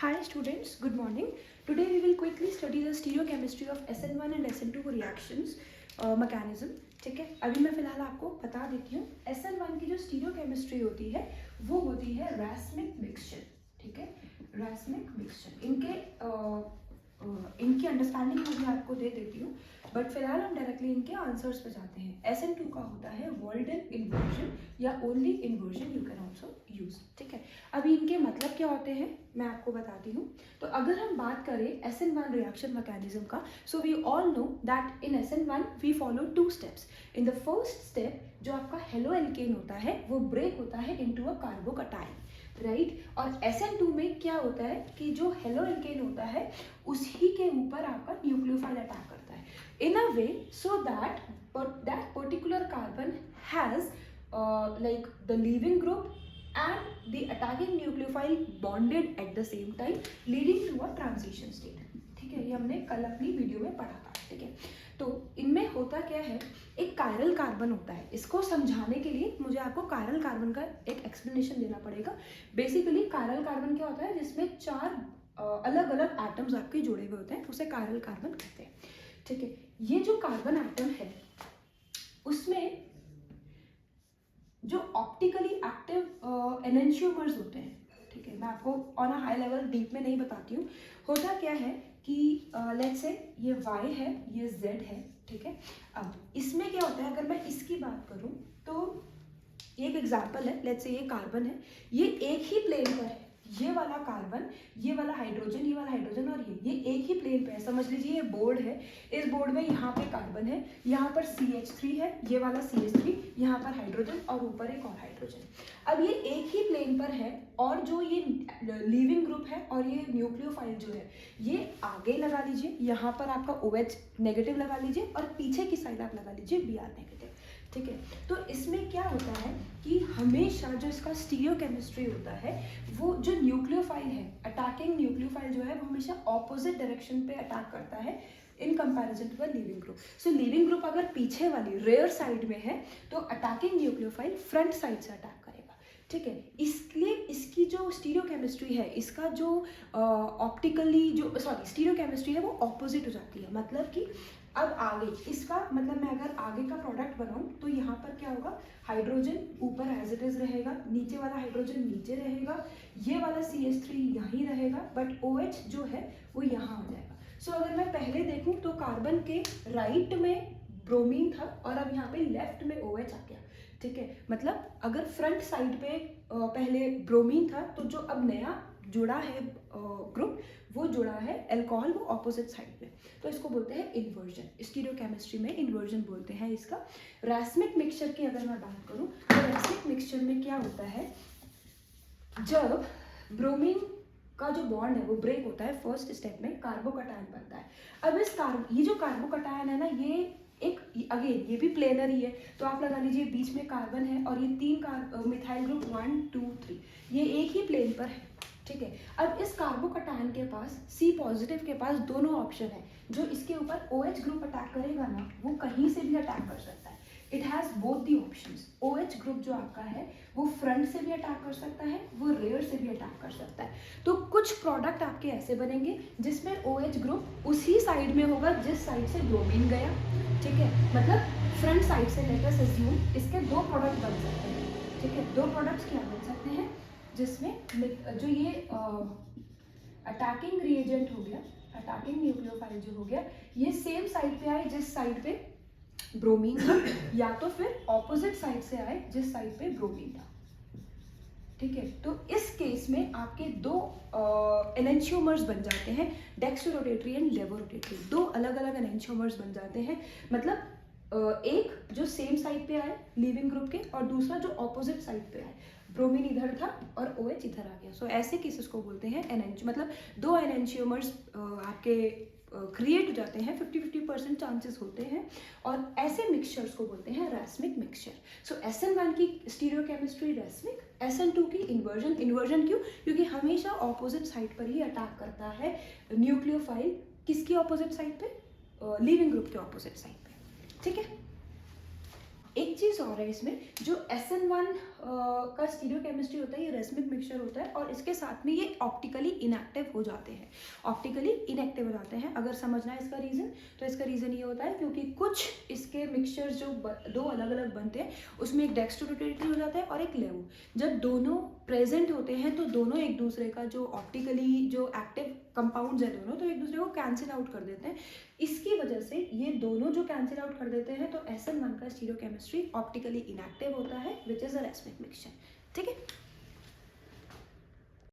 Hi students, good morning. Today we will quickly study the stereochemistry of SN1 and SN2 reactions mechanism. ठीक है, अभी मैं फिलहाल आपको बता देती हूँ SN1 की जो स्टीरियोकेमिस्ट्री होती है वो होती है रैस्मिक मिक्सचर. ठीक है, रैस्मिक मिक्सचर इनकी अंडरस्टैंडिंग मैं भी आपको दे देती हूँ, बट फिलहाल हम डायरेक्टली इनके आंसर्स पे जाते हैं. SN2 का होता है वॉल्डन इन्वर्जन या only inversion you can also use. ठीक है, अभी इनके मतलब क्या होते हैं मैं आपको बताती हूँ. तो अगर हम बात करें SN1 रिएक्शन मैकेनिज्म का, so we all know that in SN1 we follow 2 steps. In the first step जो आपका हेलो एल्केन होता है वो ब्रेक होता है इनटू अ कार्बोकटाइन, राइट. और SN2 में क्या होता है कि जो हेलो एल्केन होता है उसी के ऊपर आपका न्यूक्लियोफाइल अटैक करता है in a way so that that particular carbon has like the leaving group and the attacking nucleophile bonded at the same time leading to a transition state. ठीक है, ये हमने कल अपनी वीडियो में पढ़ा था. ठीक है, तो इनमें होता क्या है, एक कायरल कार्बन होता है. इसको समझाने के लिए मुझे आपको कायरल कार्बन का एक एक्सप्लेनेशन देना पड़ेगा. बेसिकली कायरल कार्बन क्या होता है, जिसमें 4 अलग अलग एटम्स आपके जुड़े हुए होते हैं, उसे कायरल कार्बन कहते हैं. ठीक है, ये जो कार्बन एटम है उसमें जो ऑप्टिकली एक्टिव एनेंशियोमर्स होते हैं. ठीक है, मैं आपको on a high level deep में नहीं बताती हूँ. होता क्या है कि लेट्स से ये Y है, ये Z है. ठीक है, अब इसमें क्या होता है, अगर मैं इसकी बात करूँ तो एक एग्जाम्पल है. लेट्स से ये कार्बन है, ये एक ही प्लेन पर है. ये वाला कार्बन, ये वाला हाइड्रोजन, ये वाला हाइड्रोजन और ये एक ही प्लेन पे है. समझ लीजिए ये बोर्ड है, इस बोर्ड में यहाँ पे कार्बन है, यहाँ पर CH3 है, ये वाला CH3, यहाँ पर हाइड्रोजन और ऊपर एक और हाइड्रोजन. अब ये एक ही प्लेन पर है और जो ये लीविंग ग्रुप है और ये न्यूक्लियोफाइल जो है ये आगे लगा लीजिए, यहाँ पर आपका OH नेगेटिव लगा लीजिए और पीछे की साइड आप लगा लीजिए Br नेगेटिव. ठीक है, तो इसमें क्या होता है कि हमेशा जो इसका स्टीरियोकेमिस्ट्री होता है वो जो न्यूक्लियोफाइल है, अटैकिंग न्यूक्लियोफाइल जो है वो हमेशा ऑपोजिट डायरेक्शन पे अटैक करता है in comparison to the leaving group. So leaving group अगर पीछे वाली रेयर साइड में है तो अटैकिंग न्यूक्लियोफाइल फ्रंट साइड से अटैक करेगा. ठीक है, इसलिए इसकी जो स्टीरियोकेमिस्ट्री है, इसका जो ऑप्टिकली जो स्टीरियोकेमिस्ट्री है वो ऑपोजिट हो जाती है. मतलब कि अब आगे इसका मतलब मैं अगर आगे का प्रोडक्ट बनाऊं तो यहाँ पर क्या होगा, हाइड्रोजन ऊपर एज इट इज रहेगा, नीचे वाला हाइड्रोजन नीचे रहेगा, ये वाला CH3 यहीं रहेगा, बट OH जो है वो यहाँ आ जाएगा. सो अगर मैं पहले देखूं तो कार्बन के राइट में ब्रोमीन था और अब यहाँ पे लेफ्ट में OH आ गया. ठीक है, मतलब अगर फ्रंट साइड पे पहले ब्रोमीन था तो जो अब नया जुड़ा है ग्रुप वो जुड़ा है अल्कोहल, वो ऑपोजिट साइड पे. तो इसको बोलते हैं इन्वर्जन. स्टीरियोकेमिस्ट्री में इन्वर्जन बोलते हैं इसका. रैस्मिक मिक्सचर की अगर मैं बात करूं तो रैस्मिक मिक्सचर में क्या होता है, जब ब्रोमीन का जो बॉन्ड है वो ब्रेक होता है, फर्स्ट स्टेप में कार्बोकटायन बनता है. अब ये जो कार्बोकटायन है ना, ये एक अगेन ये भी प्लेनर ही है, तो आप लगा लीजिए बीच में कार्बन है और ये 3 मिथाइल ग्रुप 1 2 3 ये एक ही प्लेन पर है. ठीक है, अब इस कार्बोकटायन के पास C पॉजिटिव के पास दोनों ऑप्शन है. जो इसके ऊपर OH ग्रुप अटैक करेगा ना वो कहीं से भी अटैक कर सकता है. It has both the options. OH group जो आपका है वो फ्रंट से भी अटैक कर सकता है, वो रेयर से भी अटैक कर सकता है. तो कुछ प्रोडक्ट आपके ऐसे बनेंगे जिसमें OH ग्रुप उसी साइड में होगा जिस साइड से ब्रोमीन गया. ठीक है, मतलब फ्रंट साइड से लेट अस अज्यूम इसके 2 प्रोडक्ट बन सकते हैं. ठीक है, 2 प्रोडक्ट्स क्या बन सकते हैं, जिसमें जो ये अटैकिंग रिएजेंट हो गया, अटैकिंग न्यूक्लियोफाइल जो हो गया, ये सेम साइड पे आए जिस साइड पे ब्रोमीन था, या तो फिर ऑपोजिट साइड से आए जिस साइड पे ब्रोमीन था. ठीक है, तो इस केस में आपके 2 एनेंशियोमर्स बन जाते हैं, डेक्स्ट्रोरोटेटरी एंड लेवोरोटेटरी. 2 अलग अलग एनेंशियोमर्स बन जाते हैं. मतलब एक जो सेम साइड पे आए लीविंग ग्रुप के और दूसरा जो ऑपोजिट साइड पे आए, ब्रोमीन इधर था और OH इधर आ गया. सो ऐसे केसेस को बोलते हैं मतलब 2 एनेंशियोमर्स आपके क्रिएट हो जाते हैं. 50-50% चांसेस होते हैं और ऐसे मिक्सचर्स को बोलते हैं रैस्मिक मिक्सचर. सो SN1 की स्टीरियोकेमिस्ट्री रैस्मिक, SN2 की इन्वर्जन. इन्वर्जन क्यों, क्योंकि हमेशा ऑपोजिट साइड पर ही अटैक करता है न्यूक्लियोफाइल. किसकी ऑपोजिट साइड पे, लीविंग ग्रुप के ऑपोजिट साइड पे. ठीक है, एक चीज़ और है इसमें, जो SN1 का स्टीरियोकेमिस्ट्री होता है, ये रेसमिक मिक्सचर होता है और इसके साथ में ये ऑप्टिकली इनएक्टिव हो जाते हैं, ऑप्टिकली इनएक्टिव हो जाते हैं। अगर समझना है इसका रीज़न, तो इसका रीज़न ये होता है क्योंकि कुछ इसके मिक्सचर्स जो दो अलग अलग बनते हैं उसमें एक डेक्स्ट्रोरोटेटरी हो जाता है और एक लेवो। जब दोनों प्रेजेंट होते हैं तो दोनों एक दूसरे का जो ऑप्टिकली जो एक्टिव कंपाउंड्स हैं दोनों, तो एक दूसरे को कैंसिल आउट कर देते हैं। इसकी वजह से ये दोनों जो कैंसिल आउट कर देते हैं तो SN1 का स्टीरियोकेमिस्ट्री ऑप्टिकली इनएक्टिव होता है, which is a racemic mixture. ठीक है।